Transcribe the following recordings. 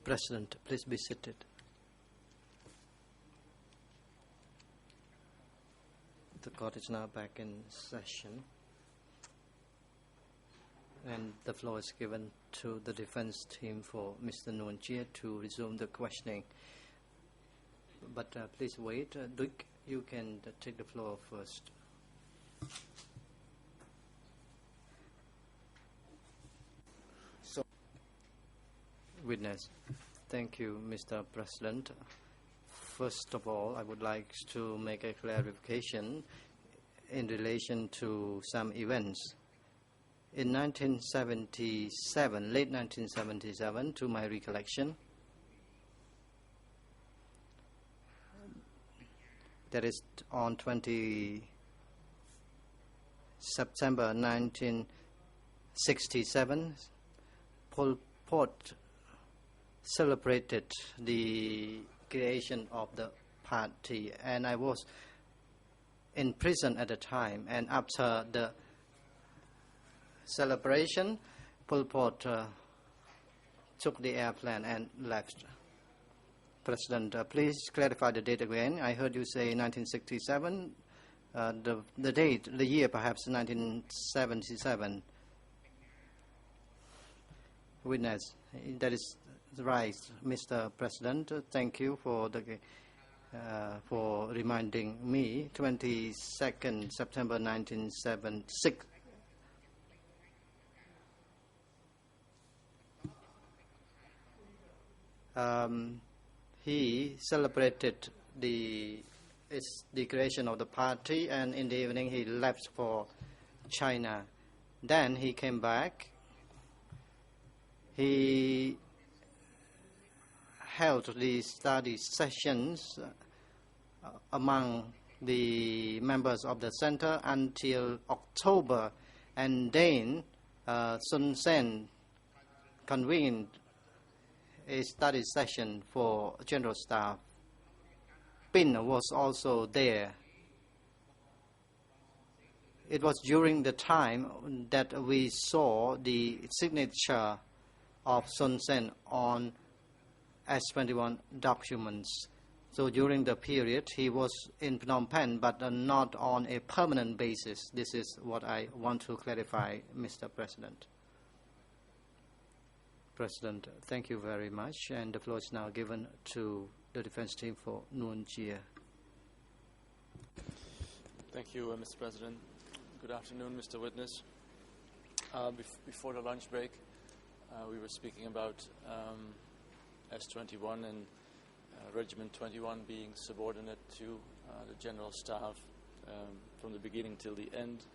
President, please be seated. The court is now back in session, and the floor is given to the defense team for Mr. Nguyen Chia to resume the questioning. But please wait. Duc, you can take the floor first. Witness. Thank you, Mr. President. First of all, I would like to make a clarification in relation to some events. In 1977, late 1977, to my recollection, that is on 20 September 1967, Pol Pot celebrated the creation of the party, and I was in prison at the time, and after the celebration, Pol Pot took the airplane and left. President, please clarify the date again. I heard you say 1967. The date, the year perhaps 1977. Witness, that is right, Mr. President. Thank you for reminding me. 22nd September 1976. He celebrated the creation of the party, and in the evening he left for China. Then he came back. He held the study sessions among the members of the center until October, and then Sun Sen convened a study session for general staff. Pin was also there. It was during the time that we saw the signature of Sun Sen on S21 documents. So during the period, he was in Phnom Penh, but not on a permanent basis. This is what I want to clarify, Mr. President. President, thank you very much. And the floor is now given to the defense team for Nguyen Chia. Thank you, Mr. President. Good afternoon, Mr. Witness. Before the lunch break, we were speaking about S21 and Regiment 21 being subordinate to the General Staff from the beginning till the end.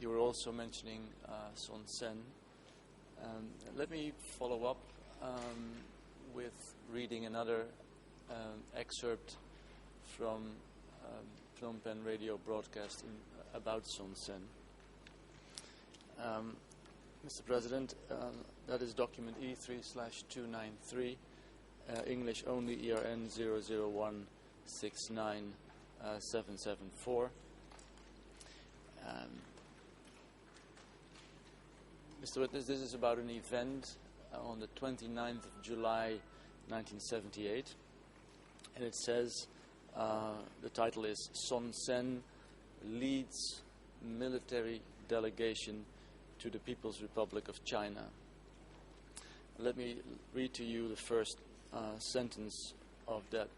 You were also mentioning Sun Sen. Let me follow up with reading another excerpt from Phnom Penh radio broadcast about Sun Sen. Mr. President, that is document E3/293, English only, ERN 001697774. Mr. Witness, this is about an event on the 29th of July 1978, and it says, the title is Sun Sen leads military delegation to the People's Republic of China. Let me read to you the first sentence of that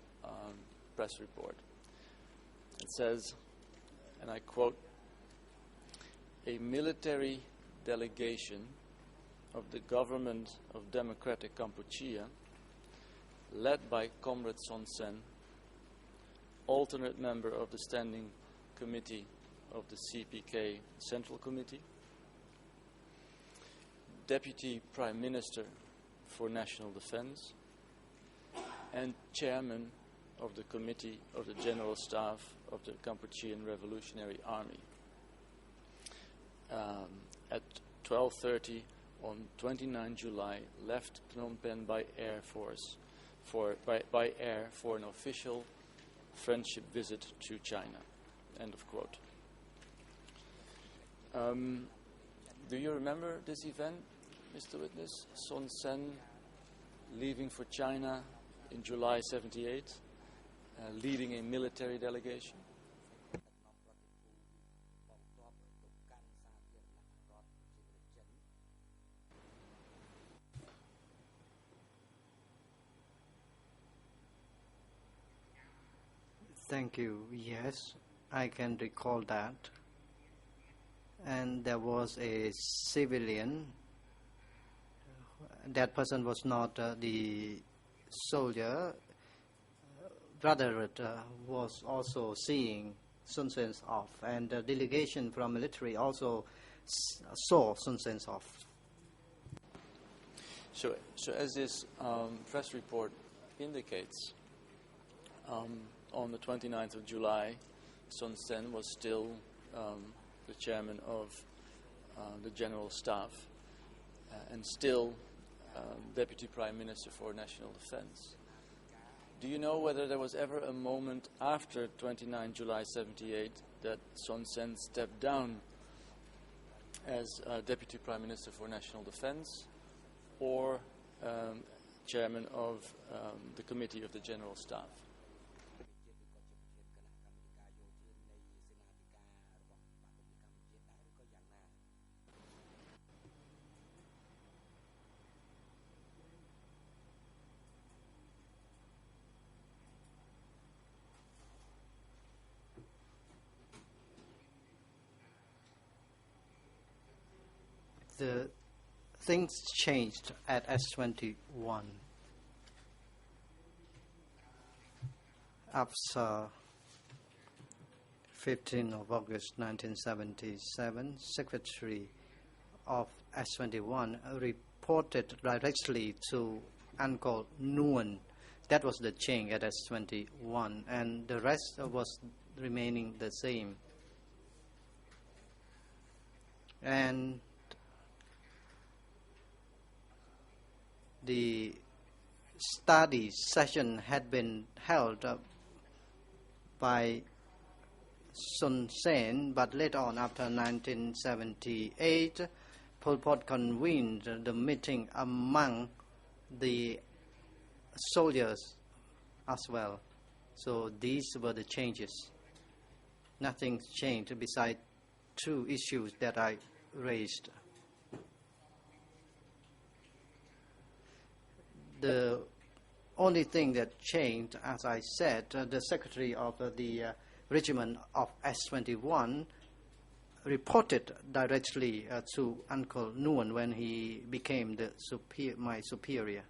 press report. It says, and I quote, "A military delegation of the government of Democratic Kampuchea, led by Comrade Sun Sen, alternate member of the Standing Committee of the CPK Central Committee, Deputy Prime Minister for National Defense, and Chairman of the Committee of the General Staff of the Kampuchean Revolutionary Army. At 12:30 on 29 July, left Phnom Penh by air for an official friendship visit to China." End of quote. Do you remember this event, Mr. Witness? Son Sen leaving for China in July 78, leading a military delegation? Thank you. Yes, I can recall that. And there was a civilian. That person was not the soldier. Brother was also seeing Sun Sen's off, and the delegation from military also saw Sun Sen's off. So as this press report indicates, on the 29th of July, Sun Sen was still the chairman of the General Staff and still Deputy Prime Minister for National Defense. Do you know whether there was ever a moment after 29 July 78 that Sun Sen stepped down as Deputy Prime Minister for National Defense or chairman of the Committee of the General Staff? The things changed at S21 after 15th of August 1977. Secretary of S21 reported directly to Uncle Nguyen. That was the change at S21, and the rest was remaining the same. And the study session had been held by Sun Sen, but later on, after 1978, Pol Pot convened the meeting among the soldiers as well. So these were the changes. Nothing's changed besides two issues that I raised. The only thing that changed, as I said, the secretary of the regiment of S21 reported directly to Uncle Nguyen when he became my superior.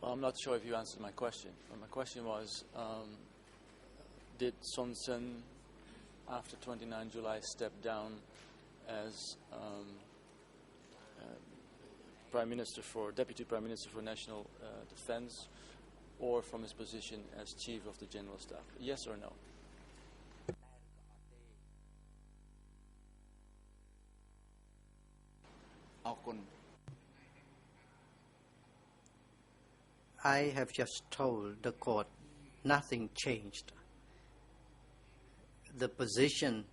Well, I'm not sure if you answered my question. But my question was, did Sun Sen, after 29 July, step down as Deputy Prime Minister for National Defense, or from his position as Chief of the General Staff? Yes or no? I have just told the court nothing changed. The position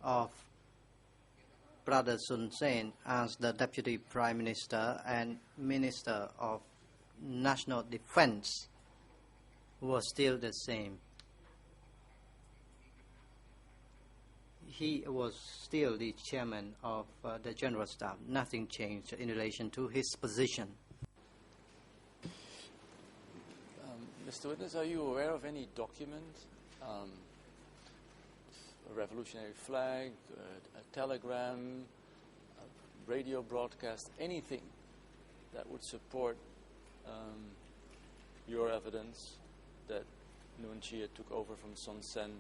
of Brother Sun Sen as the Deputy Prime Minister and Minister of National Defense was still the same. He was still the chairman of the General Staff. Nothing changed in relation to his position. Mr. Witness, are you aware of any document, a revolutionary flag, a telegram, a radio broadcast, anything that would support your evidence that Nguyen Chia took over from Sun Sen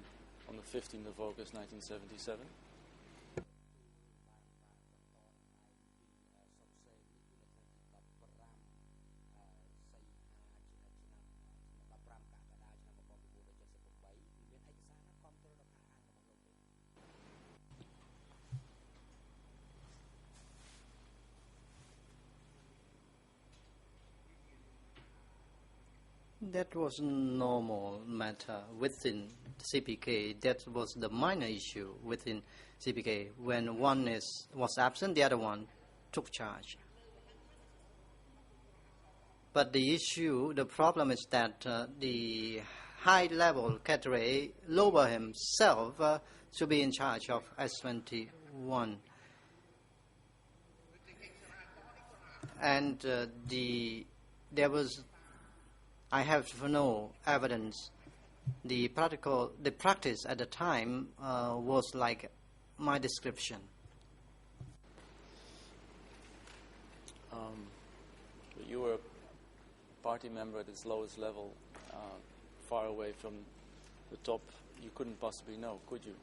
on the 15th of August 1977? That was a normal matter within CPK. That was the minor issue within CPK. When one was absent, the other one took charge. But the problem is that the high-level cadre lower himself to be in charge of S21. And I have no evidence. The practice at the time was like my description. But you were a party member at its lowest level, far away from the top. You couldn't possibly know, could you?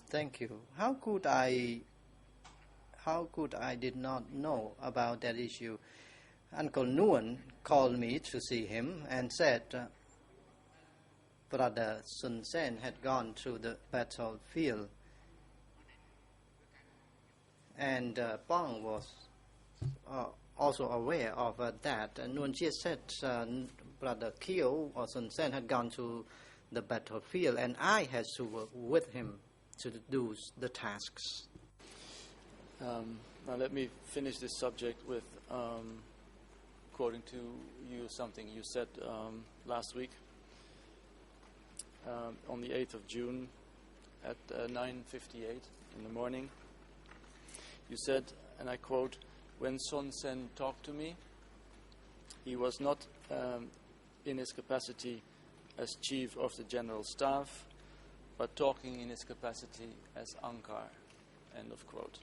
Thank you. How could I did not know about that issue? Uncle Nguyen called me to see him and said Brother Sun Sen had gone to the battlefield, and Pong was also aware of that. And Nguyen Chia said Brother Kyo or Sun Sen had gone to the battlefield, and I had to work with him to do the tasks. Now let me finish this subject with quoting to you something you said last week on the 8th of June at 9:58 in the morning. You said, and I quote, "When Son Sen talked to me, he was not in his capacity as Chief of the General Staff, but talking in his capacity as Ankar," end of quote.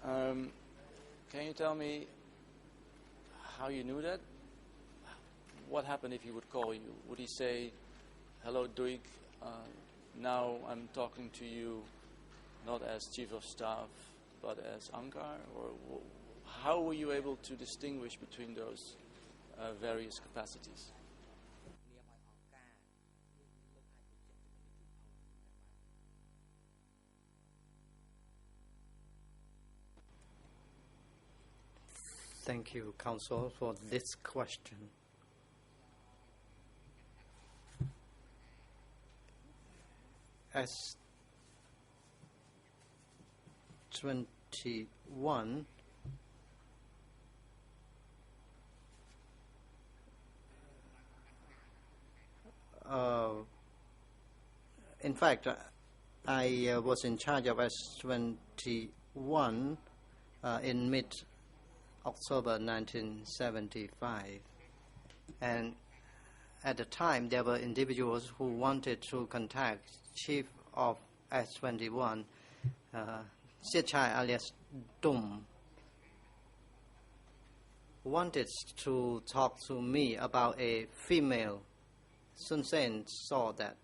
Can you tell me how you knew that? What happened if he would call you? Would he say, "Hello, Duik, now I'm talking to you not as Chief of Staff, but as Ankar?" Or how were you able to distinguish between those various capacities? Thank you, Counsel, for this question. S21 in fact, I was in charge of S21 in mid-October 1975, and at the time there were individuals who wanted to contact Chief of S21, Siechai alias Dum, wanted to talk to me about a female. Sun Sen saw that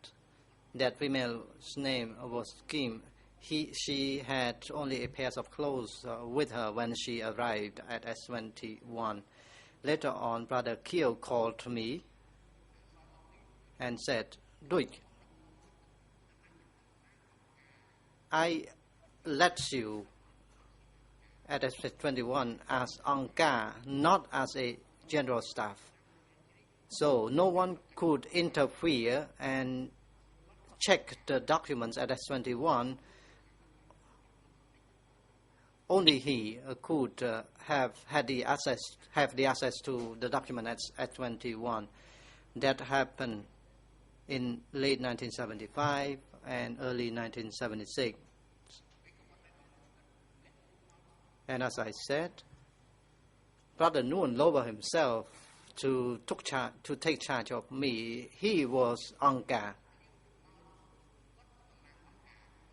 female's name was Kim. She had only a pair of clothes with her when she arrived at S21. Later on, Brother Kyo called to me and said, "Duik, I let you at S21 as Angka, not as a general staff. So no one could interfere and check the documents at S21. Only he could have the access to the document at S21. That happened in late 1975 and early 1976. And as I said, Brother Nguyen lowered himself to take charge of me. He was Angka.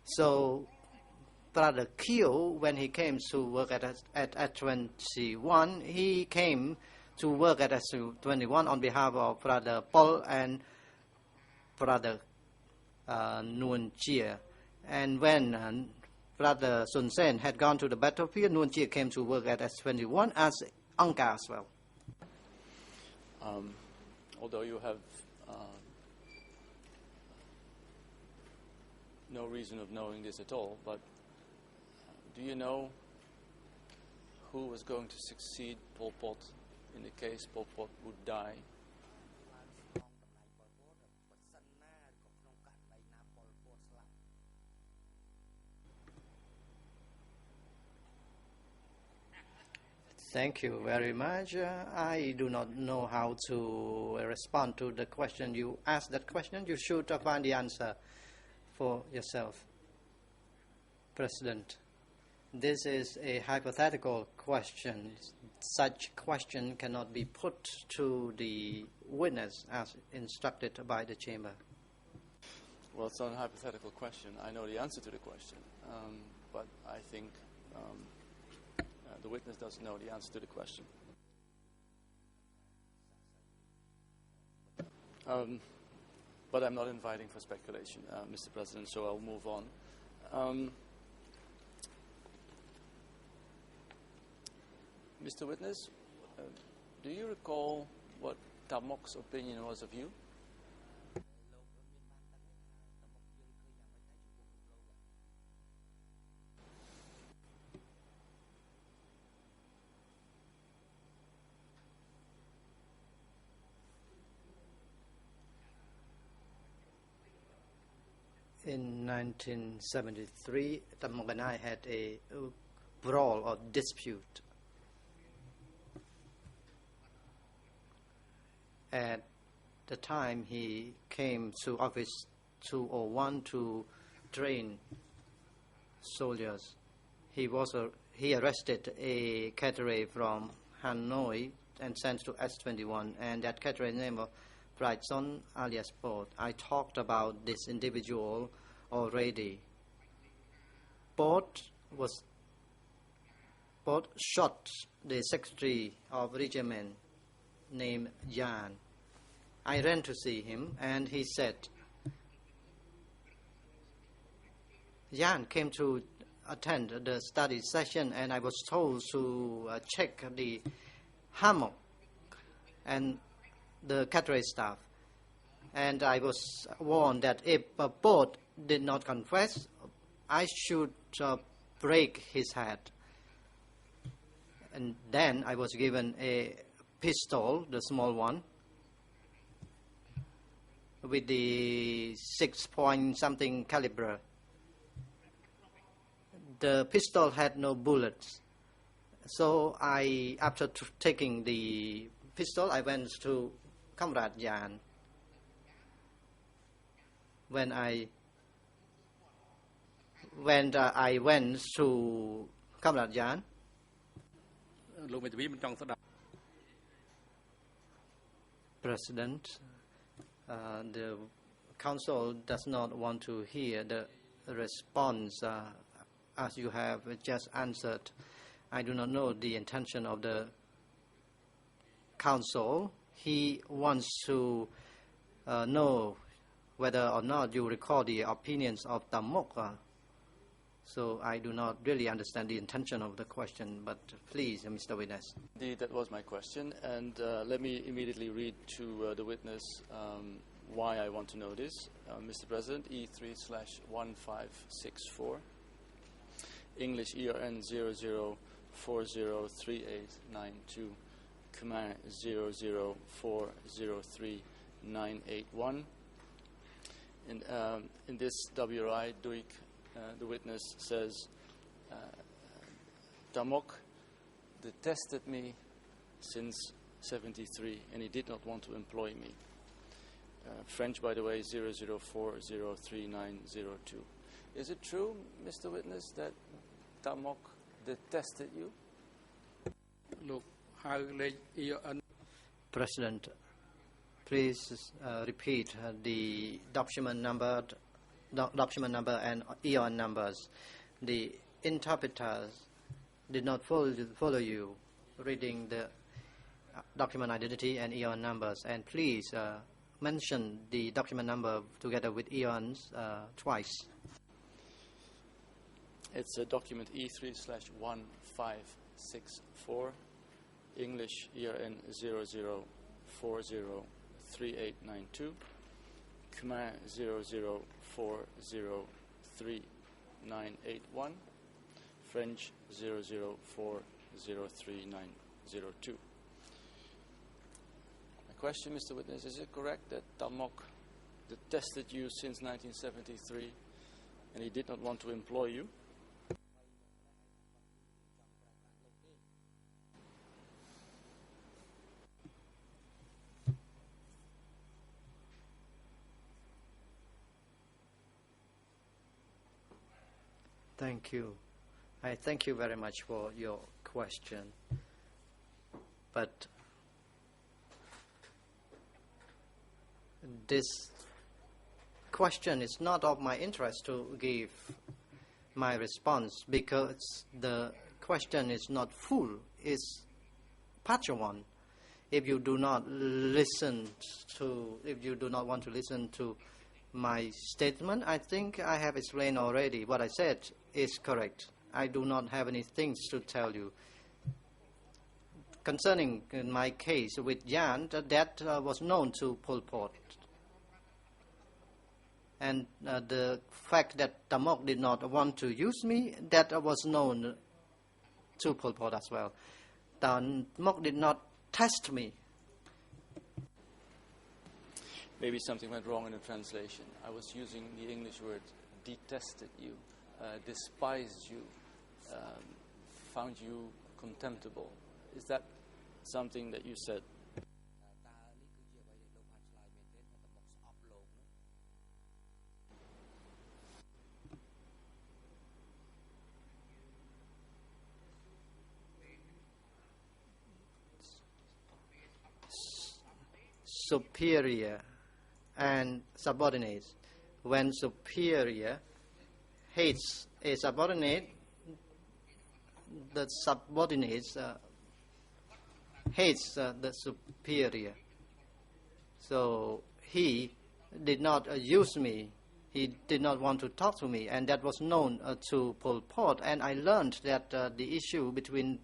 So Brother Kyo, when he came to work at 21, he came to work at 21 on behalf of Brother Paul and Brother Nguyen Chia. And when Brother Sun Sen had gone to the battlefield, Nguyen Chia came to work at S21 as Angka as well. Although you have no reason of knowing this at all, but do you know who was going to succeed Pol Pot in the case Pol Pot would die? Thank you very much. I do not know how to respond to the question. You asked that question. You should find the answer for yourself. President, this is a hypothetical question. Such question cannot be put to the witness as instructed by the chamber. Well, it's not a hypothetical question. I know the answer to the question, but I think the witness doesn't know the answer to the question. But I'm not inviting for speculation, Mr. President, so I'll move on. Mr. Witness, do you recall what Tamok's opinion was of you? In 1973, Tamok and I had a brawl or dispute. At the time, he came to Office 201 to train soldiers. He arrested a cadre from Hanoi and sent to S21, and that cadre name was Brightson alias Pot. I talked about this individual already. Pot shot the secretary of regiment named Jan. I ran to see him, and he said, Jan came to attend the study session, and I was told to check the hammock and the cadre staff. And I was warned that if Pot did not confess, I should break his head. And then I was given a pistol, the small one, with the 6-point-something caliber. The pistol had no bullets. So after taking the pistol, I went to Comrade Jan. When I went to Comrade Jan, President, the Council does not want to hear the response as you have just answered. I do not know the intention of the Council. He wants to know whether or not you recall the opinions of Tamok. So I do not really understand the intention of the question, but please, Mr. Witness. Indeed, that was my question, and let me immediately read to the witness why I want to know this. Mr. President, E3/1564, English ERN 00403892, Khmer 00403981. In this WRI, Duik, the witness says, Tamok detested me since 73, and he did not want to employ me. French, by the way, 00403902. Is it true, Mr. Witness, that Tamok detested you? Look, how President, please repeat the document number and EON numbers. The interpreters did not follow you reading the document identity and EON numbers. And please mention the document number together with EONs twice. It's a document E3/1564, English ERN 00403892, Khmer 003-981, French 004-03902. My question, Mr. Witness, is it correct that Tamok detested you since 1973 and he did not want to employ you? Thank you. I thank you very much for your question. But this question is not of my interest to give my response, because the question is not full, it's partial one. If you do not want to listen to my statement, I think I have explained already. What I said is correct. I do not have any things to tell you. Concerning my case with Jan, that was known to Pol Pot. And the fact that Tamok did not want to use me, that was known to Pol Pot as well. Tamok did not test me. Maybe something went wrong in the translation. I was using the English word detested you, despised you, found you contemptible. Is that something that you said? Superior and subordinates. When superior hates a subordinate, the subordinate hates the superior. So he did not use me. He did not want to talk to me, and that was known to Pol Pot. And I learned that the issue between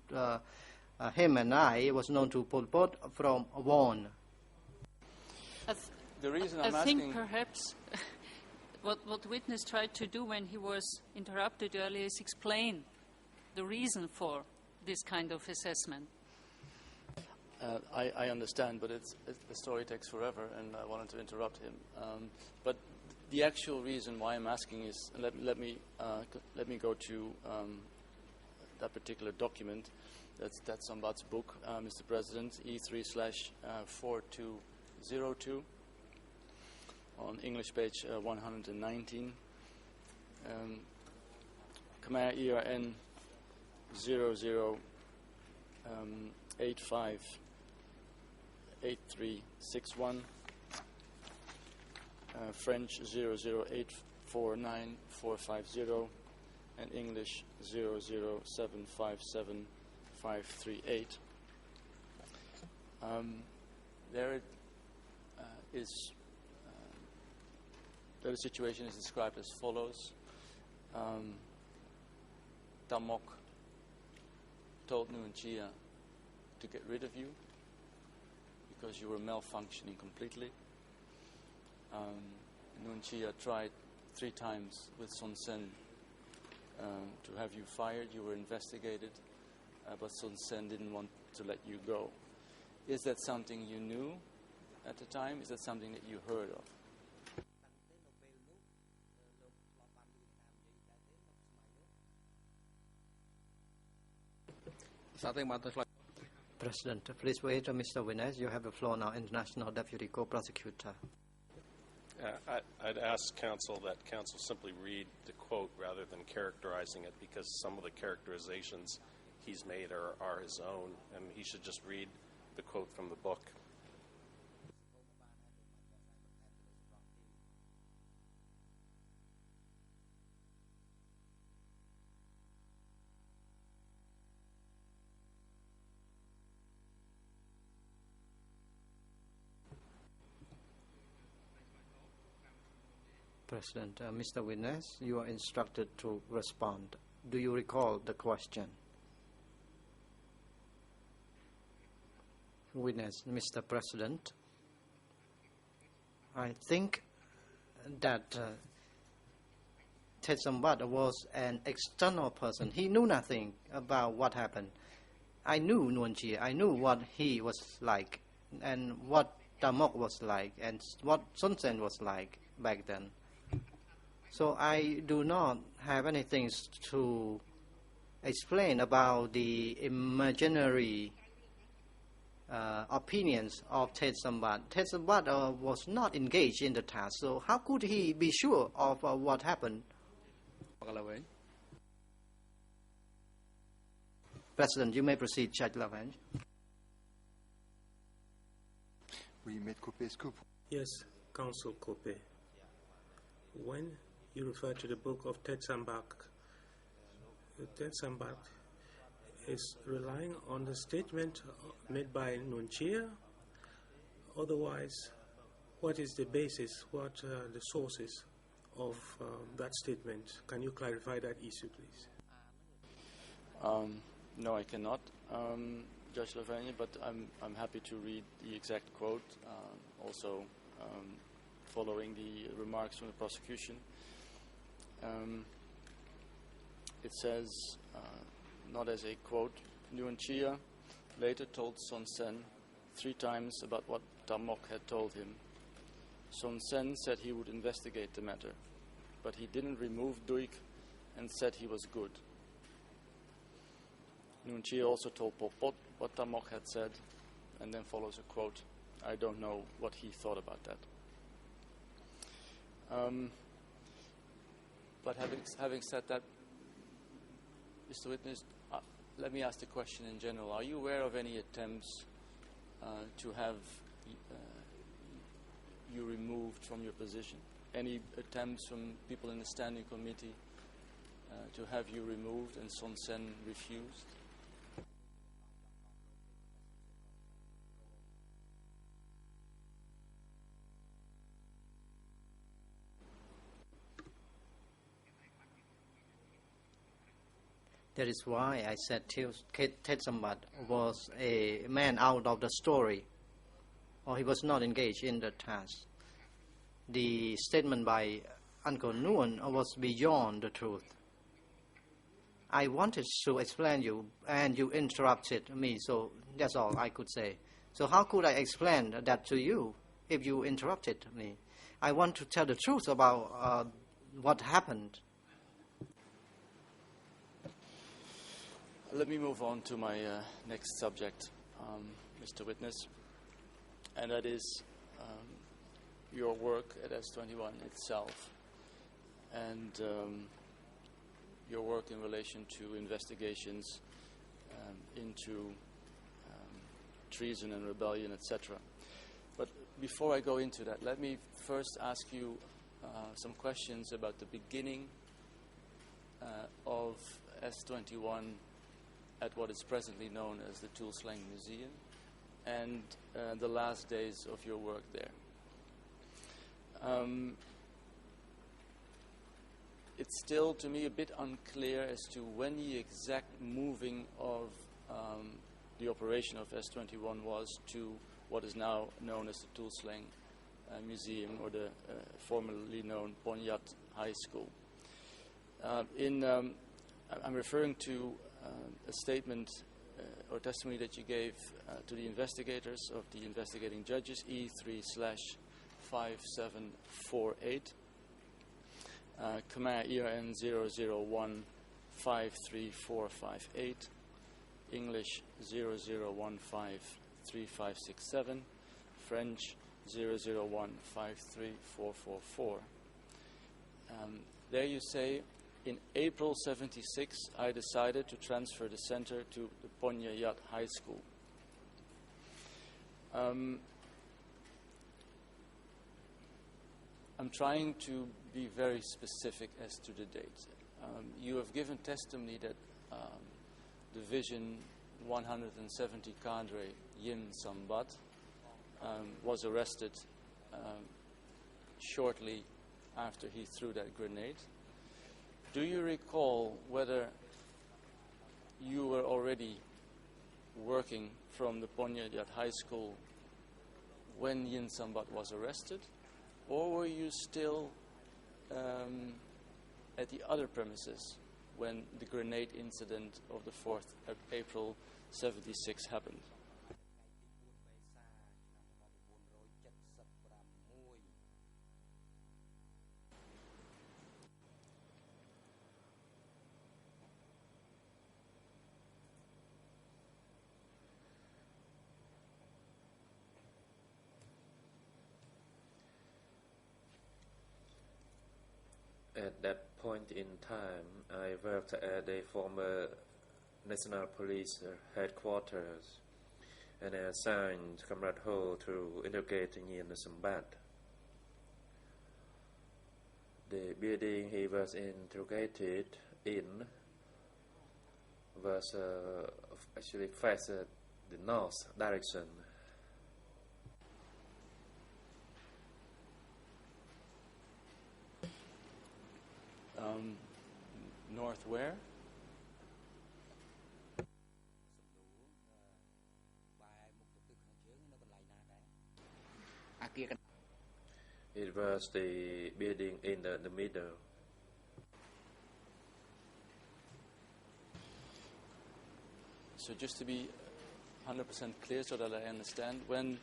him and I was known to Pol Pot from Won. The reason I I'm think asking... perhaps what the witness tried to do when he was interrupted earlier is explain the reason for this kind of assessment. I understand, but the story takes forever, and I wanted to interrupt him. But the actual reason why I'm asking is, let me go to that particular document. That's Sambat's book, Mr. President, E3/4202. On English page 119, Khmer ERN 00858361, French 008494550, and English 007575538. There is. The situation is described as follows. Tamok told Nuon Chea to get rid of you because you were malfunctioning completely. Nuon Chea tried 3 times with Son Sen to have you fired. You were investigated, but Son Sen didn't want to let you go. Is that something you knew at the time? Is that something that you heard of? President, please wait, Mr. Witness. You have the floor now, International Deputy Co-Prosecutor. I'd ask counsel that counsel simply read the quote rather than characterizing it, because some of the characterizations he's made are his own, and he should just read the quote from the book. President, Mr. Witness, you are instructed to respond. Do you recall the question? Witness, Mr. President, I think that Ted Sambat was an external person. He knew nothing about what happened. I knew Nuon Chea. I knew what he was like, and what Tamok was like, and what Son Sen was like back then. So I do not have anything to explain about the imaginary opinions of Ted Sambat. Ted Sambat was not engaged in the task, so how could he be sure of what happened? President, you may proceed, Judge Lavange. Oui, Maître Copé, est-ce que vous... Yes, Counsel Kope. When you refer to the book of Ted Sambak is relying on the statement made by Nuon Chea. Otherwise, what is the basis, what are the sources of that statement? Can you clarify that issue, please? No, I cannot, Judge Lavergne, but I'm happy to read the exact quote, also following the remarks from the prosecution. It says, not as a quote, Nuon Chea later told Son Sen 3 times about what Tamok had told him. Son Sen said he would investigate the matter, but he didn't remove Duik and said he was good. Nuon Chea also told Pol Pot what Tamok had said, and then follows a quote, I don't know what he thought about that. But having said that, Mr. Witness, let me ask the question in general. Are you aware of any attempts to have you removed from your position? Any attempts from people in the standing committee to have you removed and Son Sen refused? That is why I said Ted Sambat was a man out of the story, or he was not engaged in the task. The statement by Uncle Nuon was beyond the truth. I wanted to explain you, and you interrupted me, so that's all I could say. So how could I explain that to you if you interrupted me? I want to tell the truth about what happened. Let me move on to my next subject, Mr. Witness, and that is your work at S21 itself and your work in relation to investigations into treason and rebellion, etc. But before I go into that, let me first ask you some questions about the beginning of S21 at what is presently known as the Tuol Sleng Museum and the last days of your work there. It's still, to me, a bit unclear as to when the exact moving of the operation of S21 was to what is now known as the Tuol Sleng Museum, or the formerly known Ponyat High School. I'm referring to a statement or testimony that you gave to the investigators of the investigating judges, E3/5748, Khmer ERN 00153458, English 00153567, French 00153444. There you say, in April 76, I decided to transfer the center to the Ponya Yat High School. I'm trying to be very specific as to the date. You have given testimony that Division 170 Cadre Yin Sambat was arrested shortly after he threw that grenade. Do you recall whether you were already working from the Ponya Yat High School when Yin Sambat was arrested? Or were you still at the other premises when the grenade incident of the 4th of April 76 happened? At that point in time, I worked at the former National Police headquarters, and I assigned Comrade Ho to interrogate Nguyen Sambat. The building he was interrogated in was actually faced the north direction. North where? It was the building in the middle. So just to be 100% clear so that I understand, when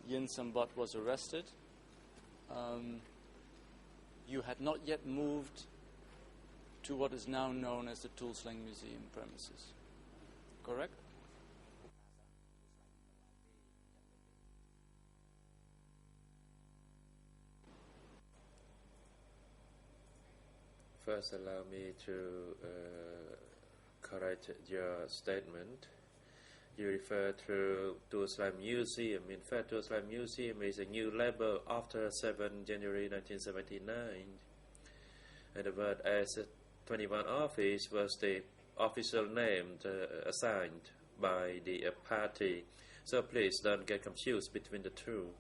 Yin Sambat was arrested, you had not yet moved to what is now known as the Tulslang Museum premises, correct? First, allow me to correct your statement. You refer to Tulslang Museum. In fact, Tulslang Museum is a new label after 7 January 1979. And the word S21 office was the official name assigned by the party. So please don't get confused between the two.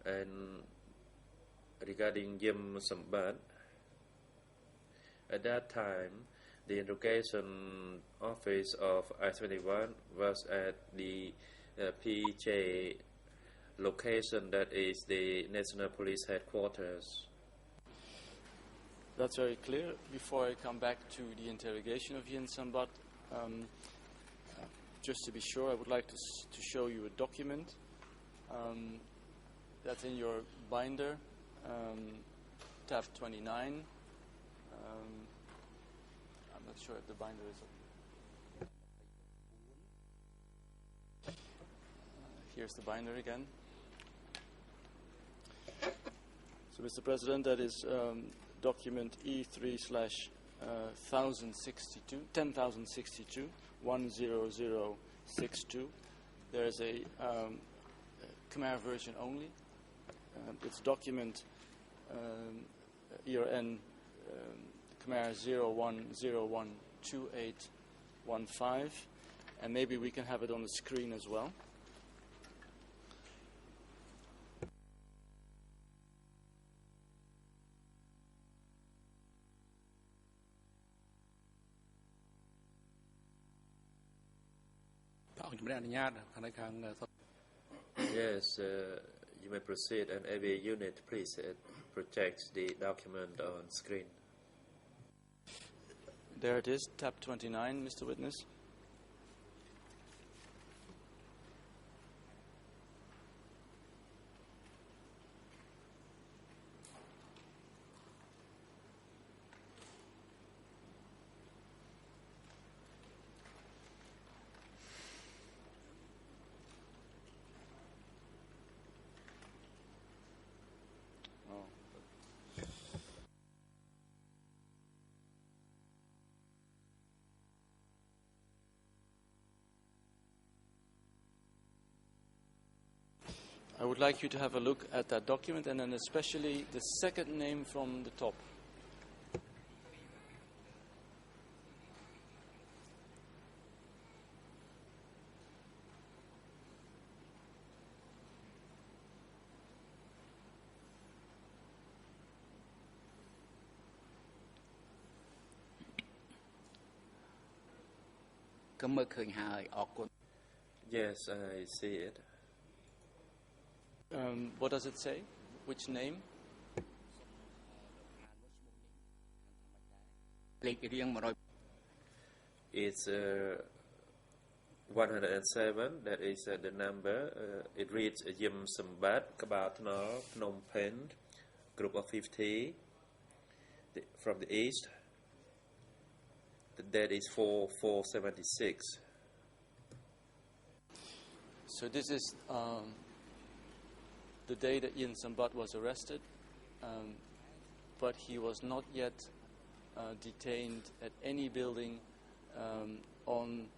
And regarding Yim Sambat, at that time, the interrogation office of I-21 was at the PJ location, that is the National Police headquarters. That's very clear. Before I come back to the interrogation of Yin Sambat, just to be sure, I would like to show you a document that's in your binder, tab 29. I'm not sure if the binder is here's the binder again. So, Mr. President, that is document E3/1062, 10062. There is a Khmer version only. It's document ERN Khmer 01012815, and maybe we can have it on the screen as well. Yes, you may proceed, and every unit, please project the document on screen. There it is, tab 29, Mr. Witness. I would like you to have a look at that document, and then especially the second name from the top. Yes, I see it. What does it say? Which name? It's 107, that is the number. It reads Yim Sambat, Kabatna, Phnom Penh, group of 50 from the east. The date is 4/4/76. So this is the day that Yin Sambat was arrested, but he was not yet detained at any building on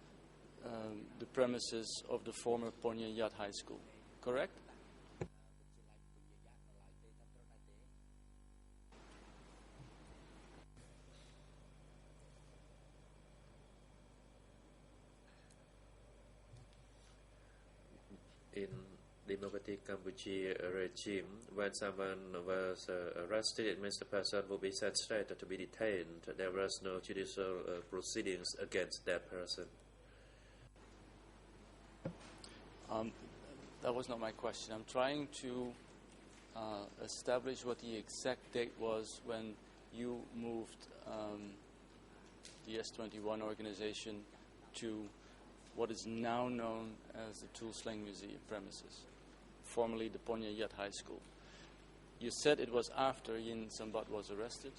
the premises of the former Ponya Yat High School, correct? In democratic Cambodia regime, when someone was arrested, it means the person will be sent straight to be detained. There was no judicial proceedings against that person. That was not my question. I'm trying to establish what the exact date was when you moved the S21 organization to what is now known as the Tuol Sleng Museum premises, formerly the Ponya Yat High School. You said it was after Yin Sambat was arrested.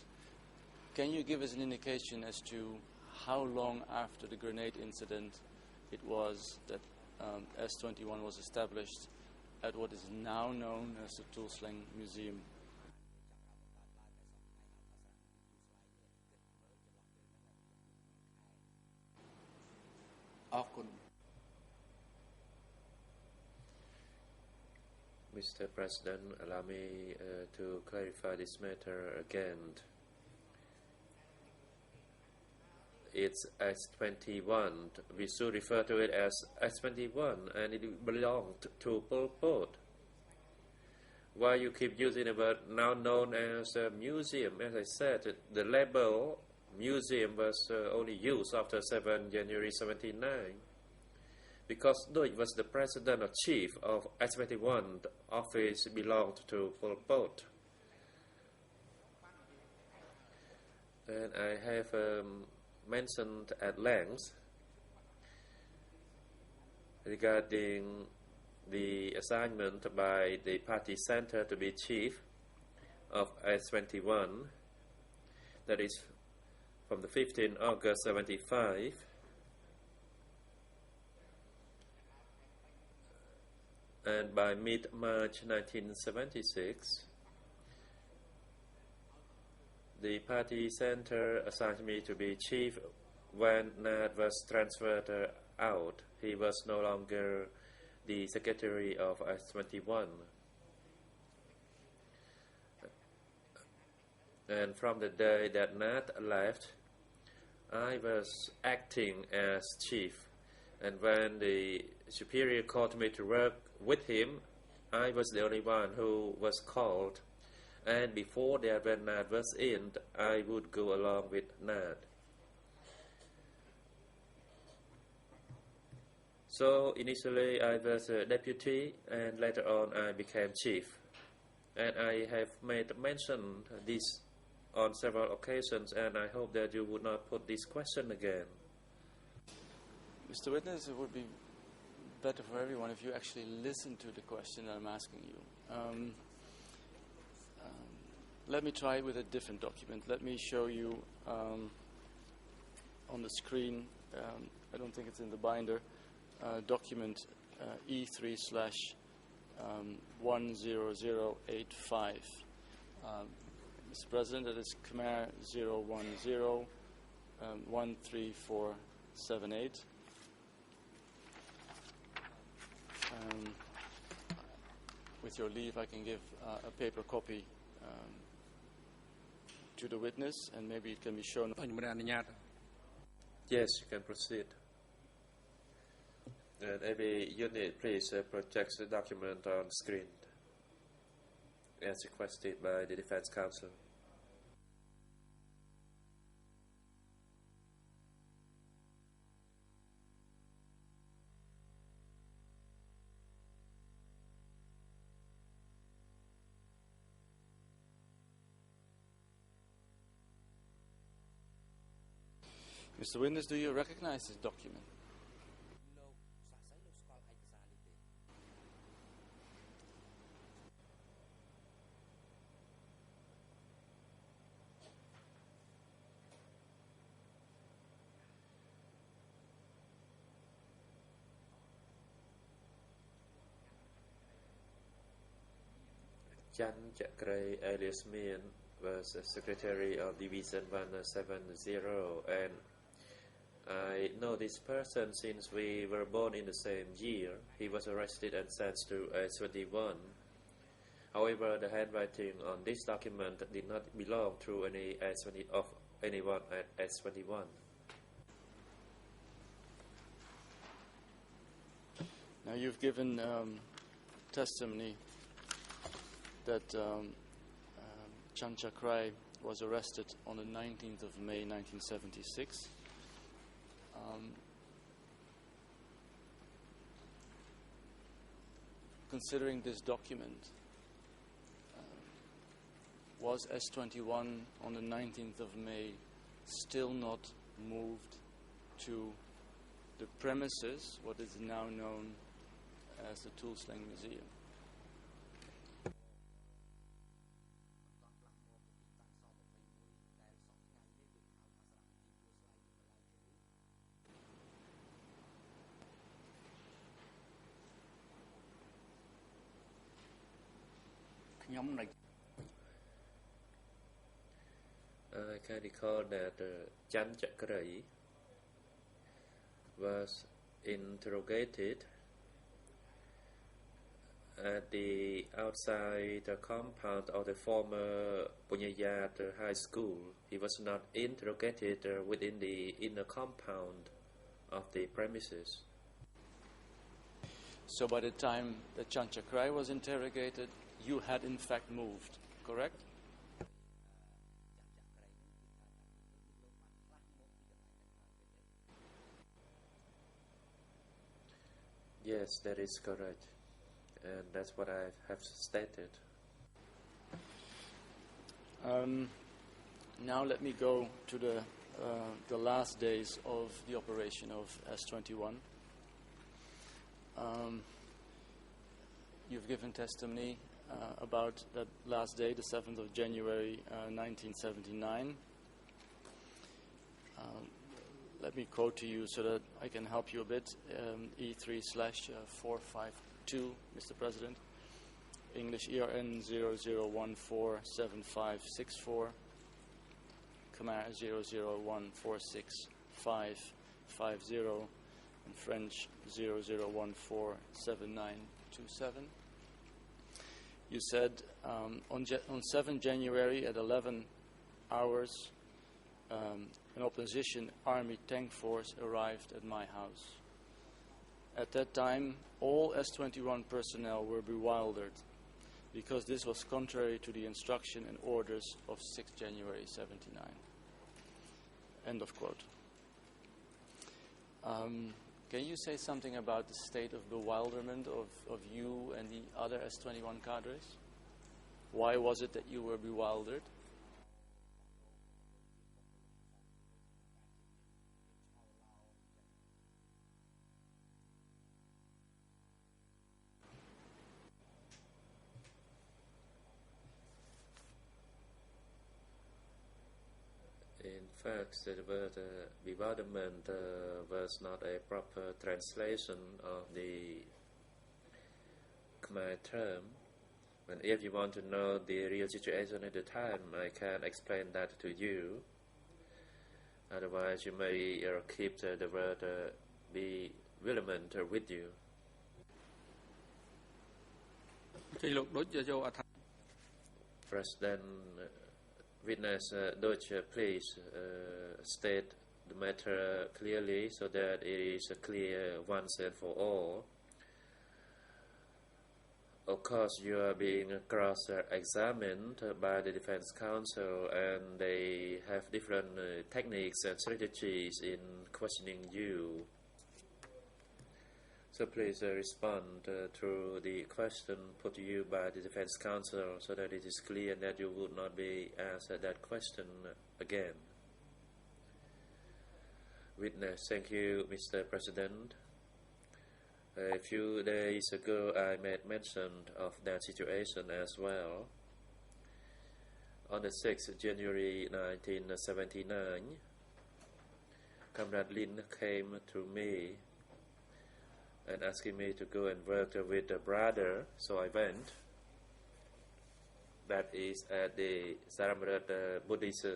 Can you give us an indication as to how long after the grenade incident it was that S21 was established at what is now known as the Tuol Sleng Museum? Mr. President, allow me to clarify this matter again. It's S21. We should refer to it as S21, and it belonged to Pol Pot. Why you keep using the word now known as a museum? As I said, the label museum was only used after 7 January 79. Because though it was the president or chief of S21, the office belonged to Pol Pot. And I have mentioned at length regarding the assignment by the party center to be chief of S21, that is from the 15th August 75. And by mid-March 1976, the party center assigned me to be chief when Nad was transferred out. He was no longer the secretary of S21. And from the day that Nad left, I was acting as chief. And when the superior called me to work with him, I was the only one who was called. And before that, when Nad was in, I would go along with Nad. So initially I was a deputy, and later on I became chief. And I have made mention this on several occasions, and I hope that you would not put this question again. Mr. Witness, it would be better for everyone if you actually listen to the question that I'm asking you. Let me try with a different document. Let me show you on the screen, I don't think it's in the binder, document E3/10085. Mr. President, that is Khmer 010 13478. With your leave, I can give a paper copy to the witness, and maybe it can be shown. Yes, you can proceed. And every unit, please project the document on screen as requested by the Defense Counsel. Mr. Witness, do you recognize this document? Chan Chakray alias Min was Secretary of Division 170, and I know this person since we were born in the same year. He was arrested and sent to S21. However, the handwriting on this document did not belong to any S20 of anyone at S21. Now, you've given testimony that Chan Chakray was arrested on the 19th of May 1976. Considering this document, was S21 on the 19th of May still not moved to the premises, what is now known as the Tool Sling Museum? I can recall that Chan Chakray was interrogated at the outside the compound of the former Punyayat High School. He was not interrogated within the inner compound of the premises. So by the time that Chan Chakray was interrogated, you had in fact moved, correct? Yes, that is correct. And that's what I have stated. Now let me go to the last days of the operation of S21. You've given testimony about that last day, the 7th of January 1979. Let me quote to you so that I can help you a bit. E3/452, Mr. President. English ERN 00147564. Khmer 00146550. And French 00147927. You said on 7 January at 11 hours, an opposition army tank force arrived at my house. At that time, all S21 personnel were bewildered because this was contrary to the instruction and orders of 6 January 79. End of quote. Can you say something about the state of bewilderment of you and the other S21 cadres? Why was it that you were bewildered? In fact, the word bewilderment was not a proper translation of the Khmer term. And if you want to know the real situation at the time, I can explain that to you. Otherwise, you may keep the word bewilderment with you. President Witness Deutsch, please state the matter clearly so that it is clear once and for all. Of course, you are being cross-examined by the defense counsel, and they have different techniques and strategies in questioning you. So please respond to the question put to you by the defense counsel so that it is clear that you would not be asked that question again. witness. Thank you, Mr. President. A few days ago, I made mention of that situation as well. On the 6th of January 1979, Comrade Lin came to me and asking me to go and work with a brother, so I went. That is at the Saramrat Buddhist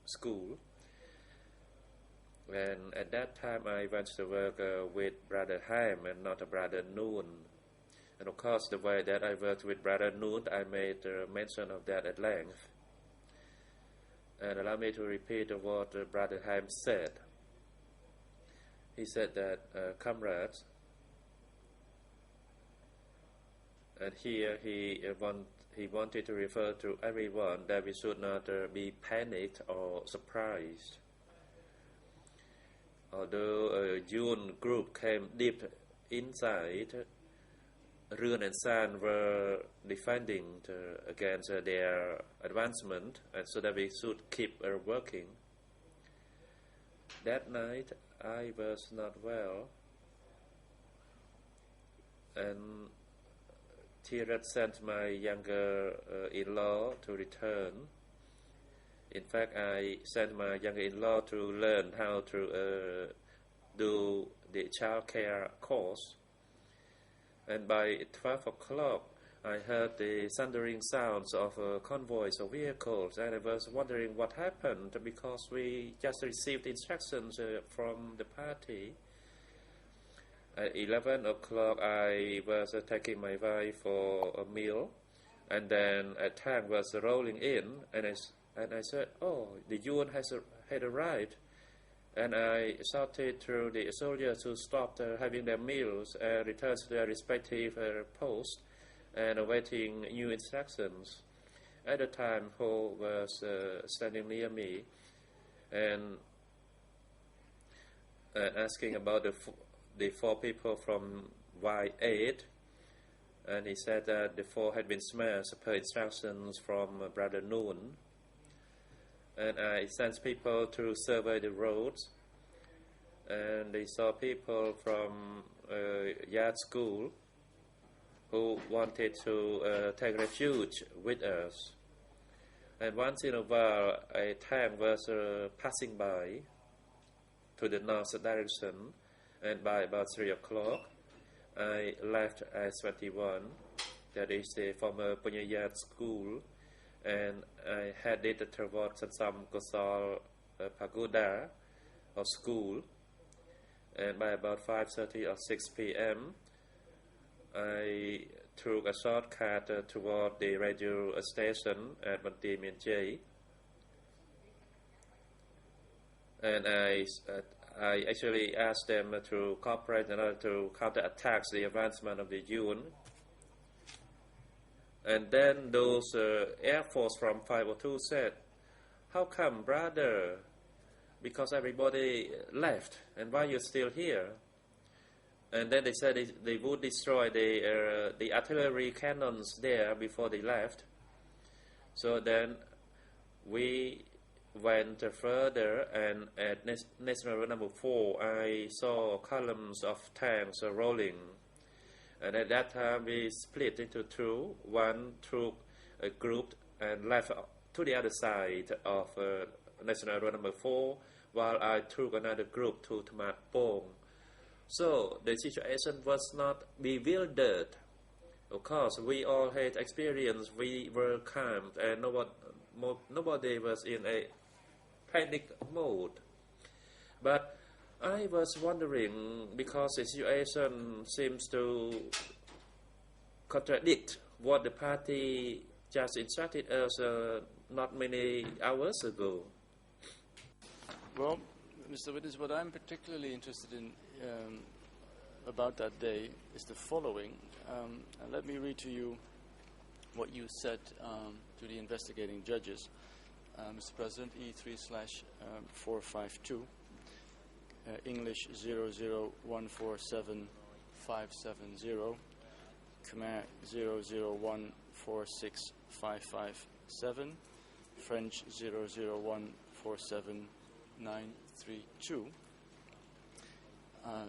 school. And at that time I went to work with Brother Haim and not a Brother Noon. And of course the way that I worked with Brother Noon, I made mention of that at length. And allow me to repeat what Brother Haim said. He said that, comrades, and here he wanted to refer to everyone that we should not be panicked or surprised. Although a Yun group came deep inside, Run and San were defending against their advancement, and so that we should keep working. That night I was not well, and Tirat sent my younger in-law to return. In fact, I sent my younger in-law to learn how to do the child care course. And by 12 o'clock, I heard the thundering sounds of convoys of vehicles, and I was wondering what happened because we just received instructions from the party. At 11 o'clock, I was taking my wife for a meal, and then a tank was rolling in, and I said, "Oh, the Yun had arrived." And I shouted to the soldiers to stop having their meals and return to their respective posts and awaiting new instructions. At the time, Ho was standing near me and asking about the 4 people from Y8, and he said that the 4 had been smashed per instructions from Brother Noon. And I sent people to survey the roads, and they saw people from Yard School who wanted to take refuge with us. And once in a while, a tank was passing by to the north direction, and by about 3 o'clock, I left I-21, that is the former Punyayat school, and I headed towards Satsam Gosal Pagoda, or school. And by about 5:30 or 6 p.m., I took a shortcut toward the radio station at Banti Mienjay. And I actually asked them to cooperate in order to counterattack the advancement of the Yun. And then those Air Force from 502 said, "How come, brother? Because everybody left, and why are you still here?" And then they said they would destroy the artillery cannons there before they left. So then we went further, and at National Road number 4, I saw columns of tanks rolling. And at that time, we split into 2. One took a group and left to the other side of National Road number 4, while I took another group to Tamat Pong. So the situation was not bewildered. Of course, we all had experience. We were calm, and nobody was in a panic mode. But I was wondering, because the situation seems to contradict what the party just instructed us not many hours ago. Well, Mr. Witness, what I'm particularly interested in about that day is the following. And let me read to you what you said to the investigating judges. Mr. President, E3/452, English 00147570, Khmer 00146557, French 00147932,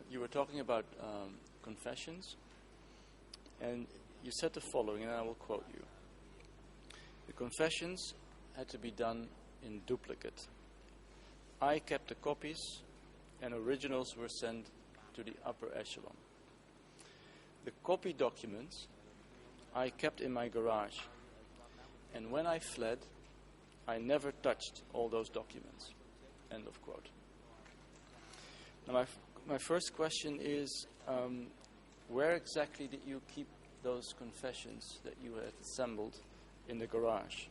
you were talking about confessions, and you said the following, and I will quote you. The confessions had to be done in duplicate. I kept the copies, and originals were sent to the upper echelon. The copy documents I kept in my garage, and when I fled, I never touched all those documents. End of quote. Now my first question is, where exactly did you keep those confessions that you had assembled in the garage?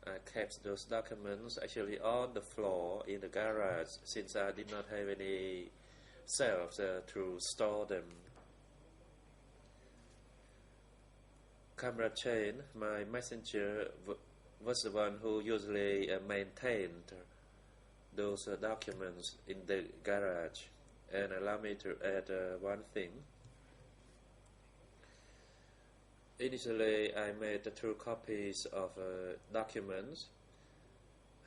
I kept those documents actually on the floor in the garage, since I did not have any shelves to store them. Comrade Chain, my messenger, was the one who usually maintained those documents in the garage. And allow me to add one thing. Initially, I made 2 copies of documents.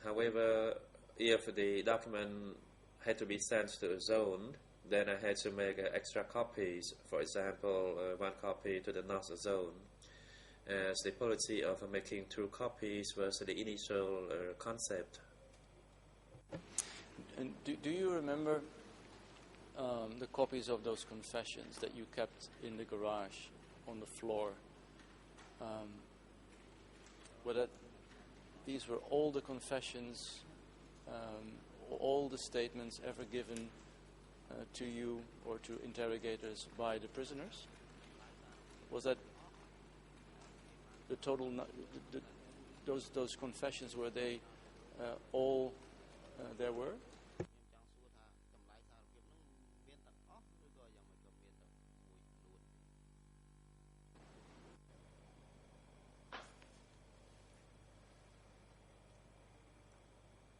However, if the document had to be sent to a zone, then I had to make extra copies. For example, 1 copy to the North Zone, as the policy of making 2 copies was the initial concept. And do you remember the copies of those confessions that you kept in the garage on the floor? Whether these were all the confessions, all the statements ever given to you or to interrogators by the prisoners? Was that the total? Those confessions, were they all there were?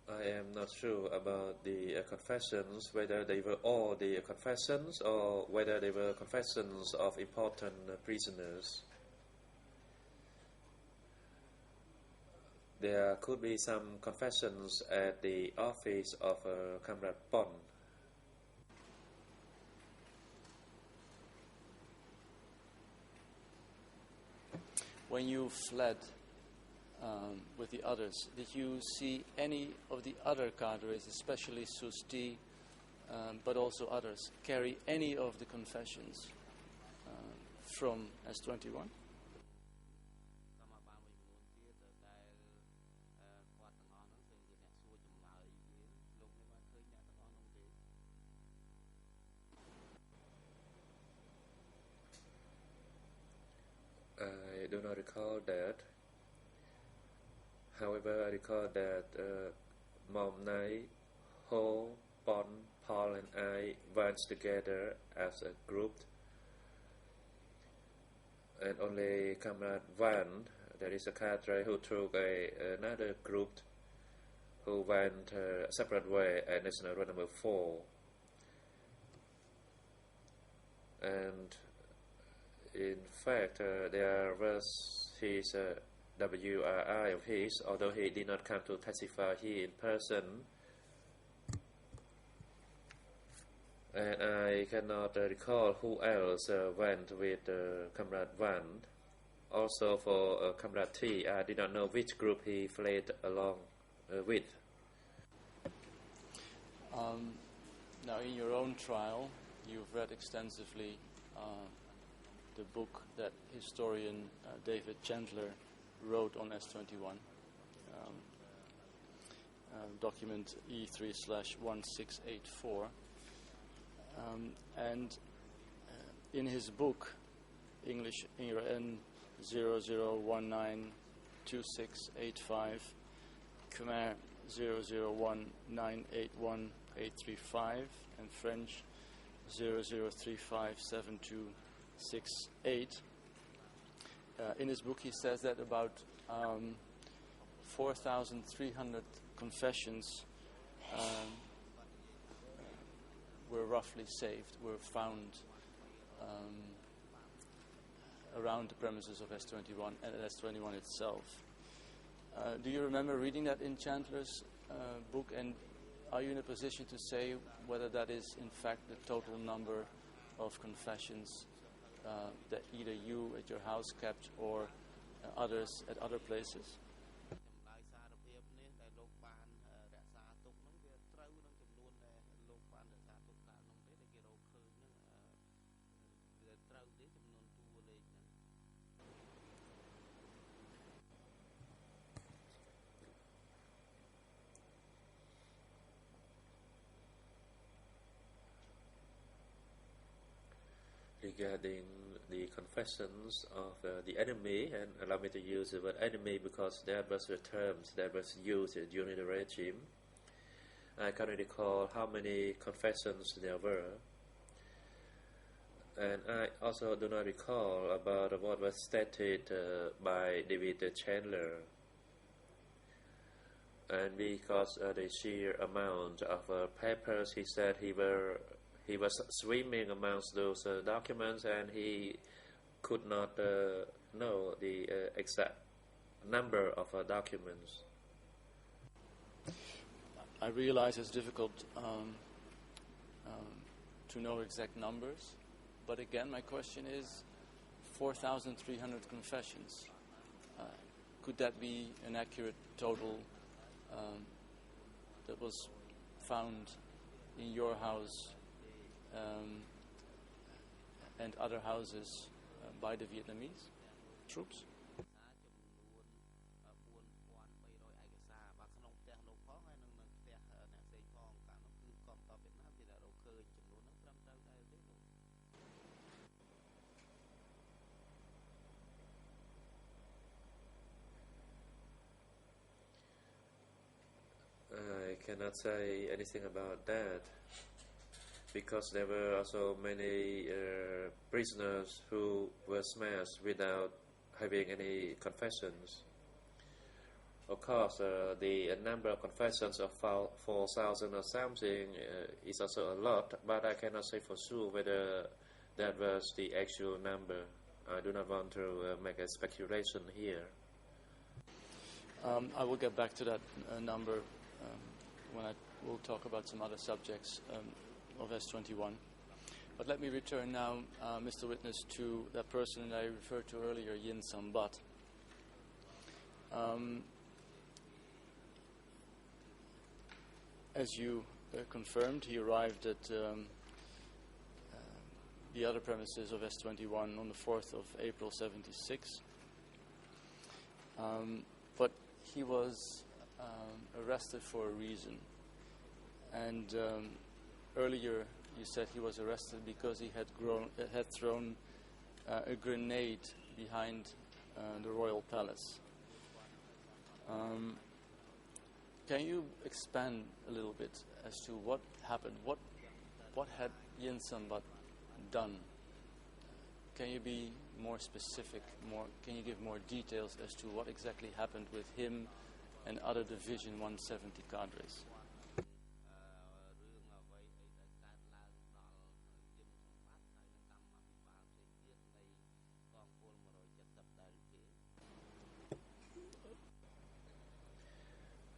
I am not sure about the confessions, whether they were all the confessions or whether they were confessions of important prisoners. There could be some confessions at the office of Comrade Pon. When you fled with the others, did you see any of the other cadres, especially Susti, but also others, carry any of the confessions from S21? I do not recall that. However, I recall that Mom Nai, Ho, Pon, Paul and I went together as a group. And only Comrade Van, that is a cadre who took another group who went a separate way at National Road number 4. And in fact, there was his WRI of his, although he did not come to testify here in person. And I cannot recall who else went with Comrade Van. Also for Comrade T, I did not know which group he fled along with. Now, in your own trial, you've read extensively the book that historian David Chandler wrote on S21, document E3/1684. And in his book, English N 00192685, Khmer 00198185, and French 00357268. In his book, he says that about 4,300 confessions were roughly saved, were found around the premises of S21 and S21 itself. Do you remember reading that in Chandler's book, and are you in a position to say whether that is in fact the total number of confessions that either you at your house kept or others at other places? Regarding the confessions of the enemy, and allow me to use the word enemy because that was the terms that was used during the regime. I can't recall how many confessions there were, and I also do not recall about what was stated by David Chandler. And because the sheer amount of papers, he said he was swimming amongst those documents, and he could not know the exact number of documents. I realize it's difficult to know exact numbers, but again, my question is 4,300 confessions. Could that be an accurate total that was found in your house and other houses by the Vietnamese troops? I cannot say anything about that, because there were also many prisoners who were smashed without having any confessions. Of course, the number of confessions of 4,000 or something is also a lot, but I cannot say for sure whether that was the actual number. I do not want to make a speculation here. I will get back to that number when I will talk about some other subjects of S21. But let me return now, Mr. Witness, to that person I referred to earlier, Yin Sambat. As you confirmed, he arrived at the other premises of S21 on the 4th of April 76. But he was arrested for a reason. And earlier you said he was arrested because he had thrown a grenade behind the royal palace. Can you expand a little bit as to what happened? What had Yin Sambat done? Can you be more specific? Can you give more details as to what exactly happened with him and other Division 170 cadres?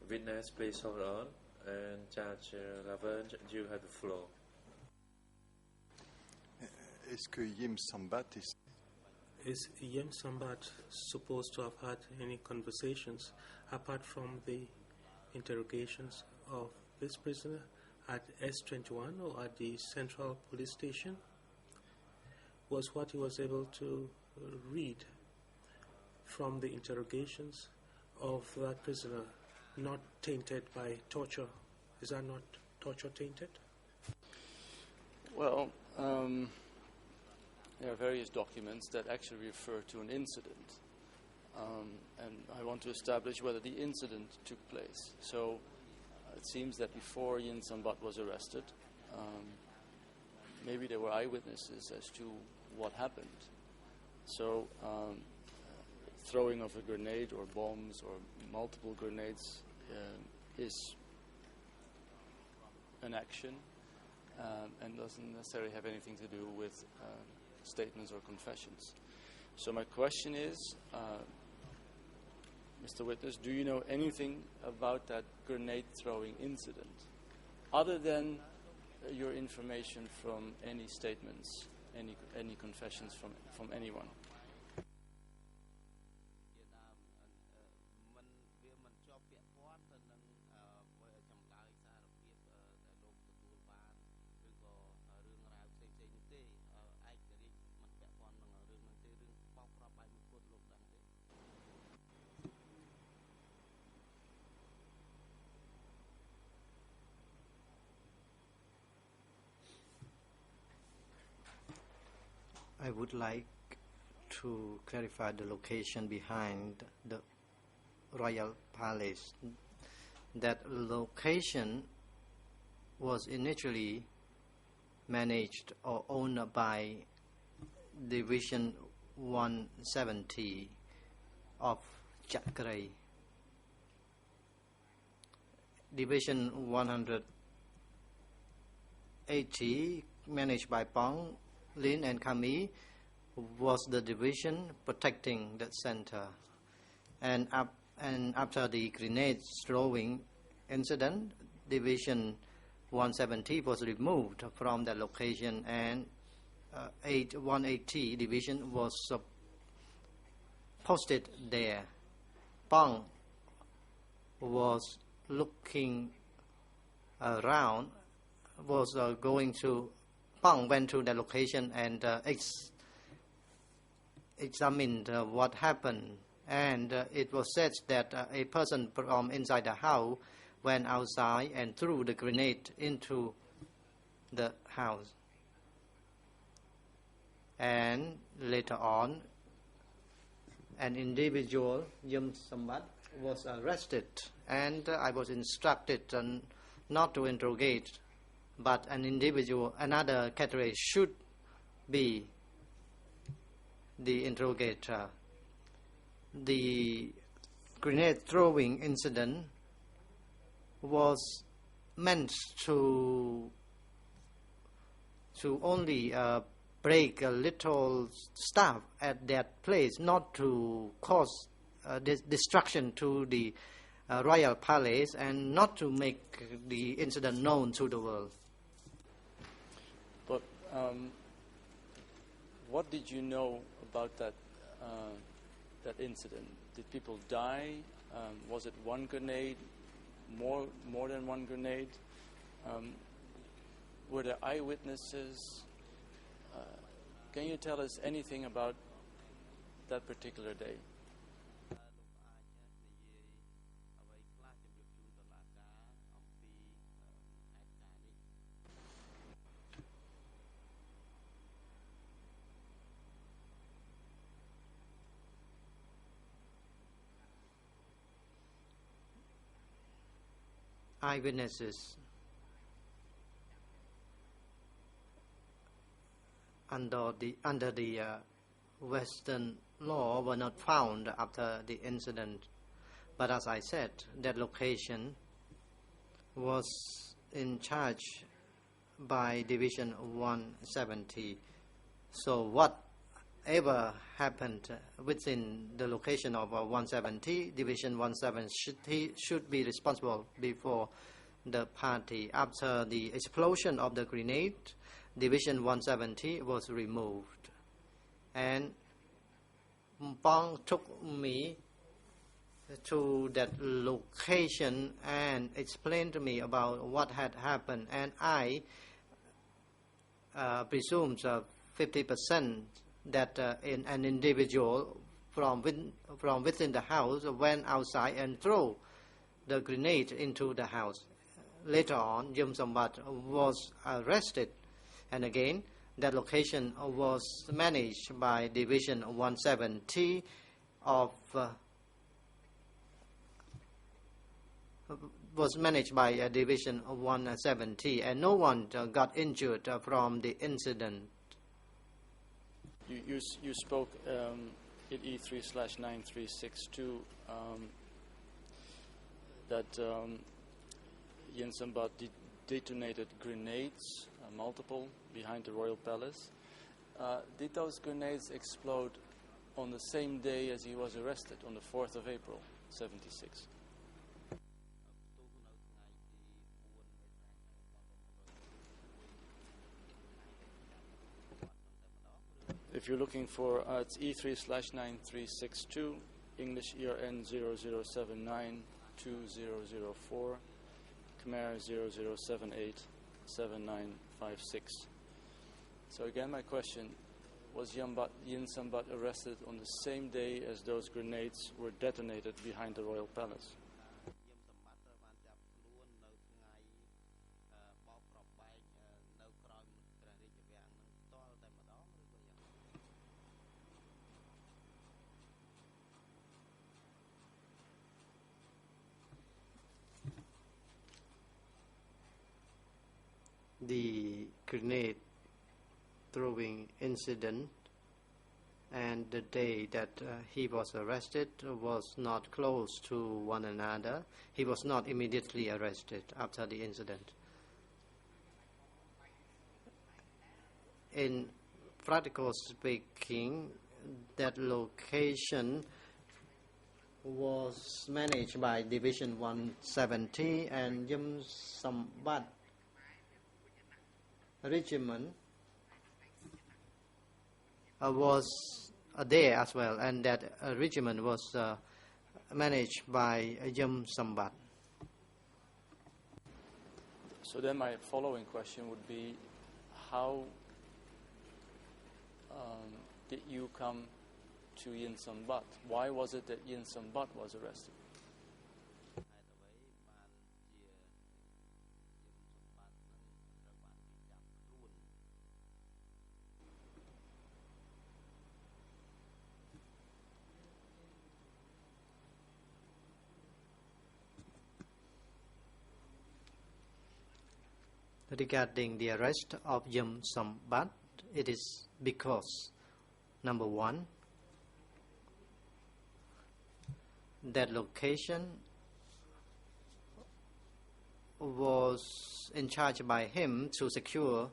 Witness, please hold on, and Judge Laverne, you have the floor. Est-ce que Yim Sambat Is Yim Sambat supposed to have had any conversations apart from the interrogations of this prisoner at S21 or at the Central Police Station? Was what he was able to read from the interrogations of that prisoner not tainted by torture? Is that not torture tainted? Well, there are various documents that actually refer to an incident. And I want to establish whether the incident took place. So it seems that before Yin Sambat was arrested, maybe there were eyewitnesses as to what happened. So throwing of a grenade or bombs or multiple grenades is an action and doesn't necessarily have anything to do with statements or confessions. So my question is, Mr. Witness, do you know anything about that grenade throwing incident other than your information from any statements, any confessions from anyone? I would like to clarify the location behind the Royal Palace. That location was initially managed or owned by Division 170 of Chakrai. Division 180, managed by Pong, Lin and Kami, was the division protecting the center. And after the grenade throwing incident, Division 170 was removed from that location, and 180 division was posted there. Pong was looking around, was going to Pong went to the location and examined what happened, and it was said that a person from inside the house went outside and threw the grenade into the house. And later on, an individual, Yum Sambat, was arrested, and I was instructed not to interrogate, but an individual, another category, should be the interrogator. The grenade throwing incident was meant to only break a little stuff at that place, not to cause destruction to the Royal Palace, and not to make the incident known to the world. But what did you know about that incident? Did people die? Was it one grenade? More than one grenade? Were there eyewitnesses? Can you tell us anything about that particular day? Eyewitnesses under the Western law were not found after the incident, but as I said, that location was in charge by Division 170. So whatever happened within the location of 170, Division 170 should be responsible before the party. After the explosion of the grenade, Division 170 was removed. And Pong took me to that location and explained to me about what had happened, and I presumed 50% that an individual from within the house went outside and threw the grenade into the house. Later on, Yum Sambat was arrested, and again, that location was managed by Division 170 of Division 170, and no one got injured from the incident. You spoke in E3/9362 that Yin Sambat detonated grenades, multiple, behind the royal palace. Did those grenades explode on the same day as he was arrested, on the 4th of April, 76? If you're looking for, it's E3/9362, English ERN 00792004, Khmer 00787956. So again, my question, was Yin Sambat arrested on the same day as those grenades were detonated behind the royal palace? The grenade throwing incident and the day that he was arrested was not close to one another. He was not immediately arrested after the incident. In practical speaking, that location was managed by Division 170 and Yin Sambat regiment was there as well, and that regiment was managed by Yin Sambat. So then my following question would be, how did you come to Yin Sambat? Why was it that Yin Sambat was arrested? Regarding the arrest of Yin Sambat, it is because, number one, that location was in charge by him to secure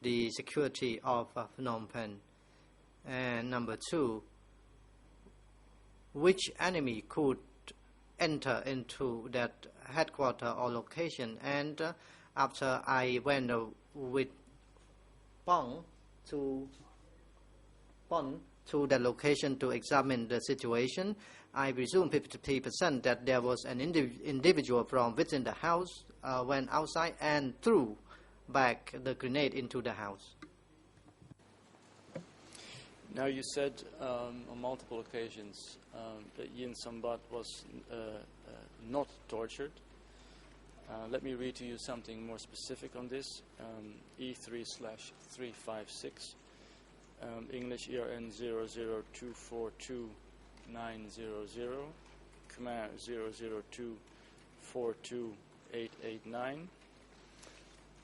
the security of Phnom Penh. And number two, which enemy could enter into that headquarter or location. And after I went with Pong to that location to examine the situation, I presume 50% that there was an individual from within the house went outside and threw back the grenade into the house. Now you said on multiple occasions that Yin Sambat was not tortured. Let me read to you something more specific on this. E3/356, English ERN 00242900, Khmer 00242889.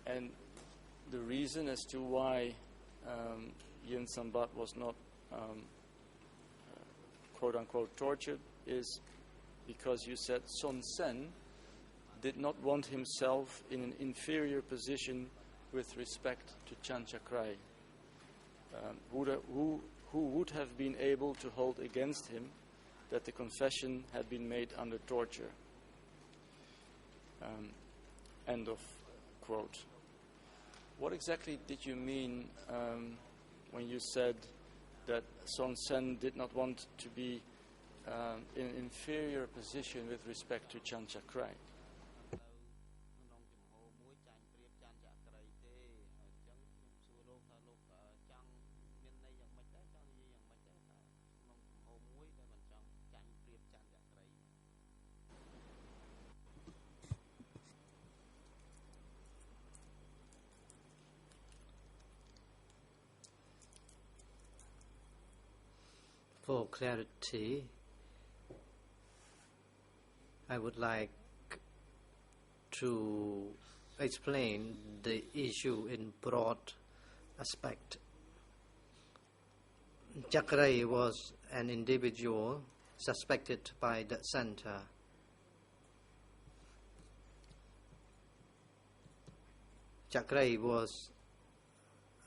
And the reason as to why Yin Sambat was not quote-unquote tortured is because you said Son Sen did not want himself in an inferior position with respect to Chanchakrai, who would have been able to hold against him that the confession had been made under torture. End of quote. What exactly did you mean when you said that Son Sen did not want to be in an inferior position with respect to Chanchakrai? For clarity, I would like to explain the issue in broad aspect. Chakrai was an individual suspected by the center. Chakray was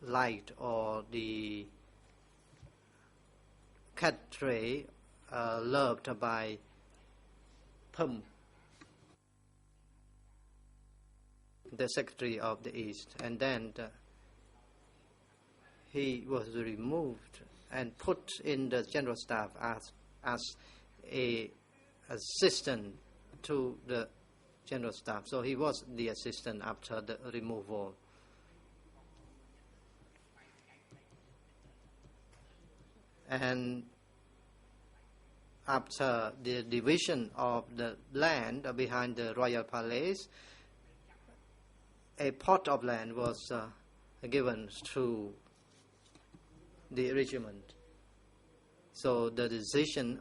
liked, or the cadre loved by Phum, the Secretary of the East, and then he was removed and put in the General Staff as a assistant to the General Staff. So he was the assistant after the removal. And after the division of the land behind the Royal Palace, a plot of land was given to the regiment. So the decision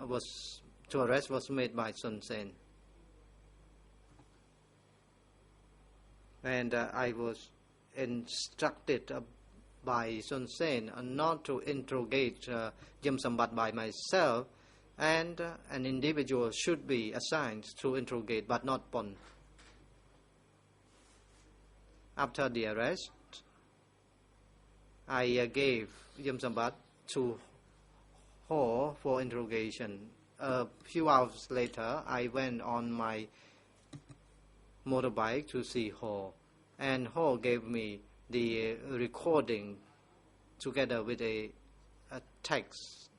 to arrest was made by Son Sen. And I was instructed by Son Sen not to interrogate Yum Sambat by myself, and an individual should be assigned to interrogate, but not Pon. After the arrest, I gave Yum Sambat to Ho for interrogation. A few hours later, I went on my motorbike to see Ho, and Ho gave me the recording together with a text,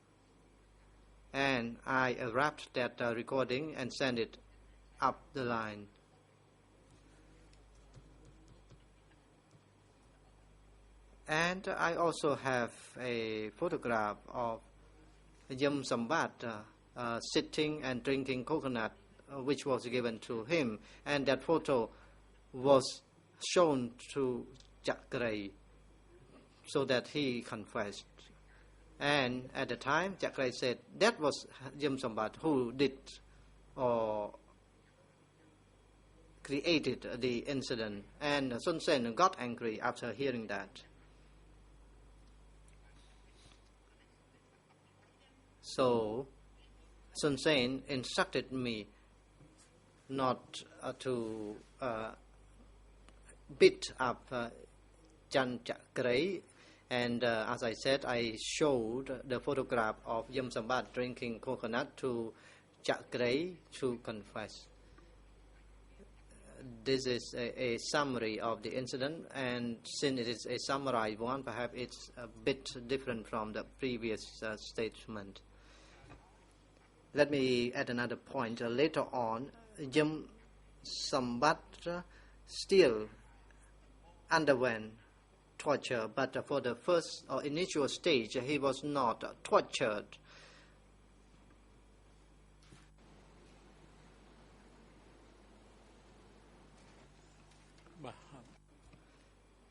and I wrapped that recording and sent it up the line. And I also have a photograph of Yum Sambat sitting and drinking coconut, which was given to him, and that photo was shown to Chakray so that he confessed. And at the time, Chakray said that was Yum Sambat who did or created the incident, and Son Sen got angry after hearing that. So Son Sen instructed me not to beat up Chan Chakray, and as I said, I showed the photograph of Yum Sambat drinking coconut to Chakray to confess. This is a summary of the incident, and since it is a summarized one, perhaps it's a bit different from the previous statement. Let me add another point. Later on, Yum Sambat still underwent torture, but for the first or initial stage, he was not tortured.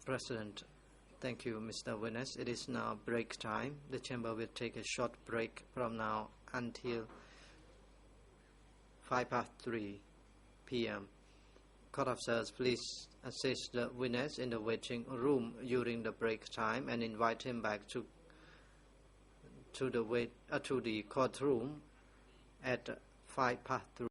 President, thank you, Mr. Witness. It is now break time. The chamber will take a short break from now until 3:05 p.m. Court officers, please assist the witness in the waiting room during the break time and invite him back to the courtroom at 3:05.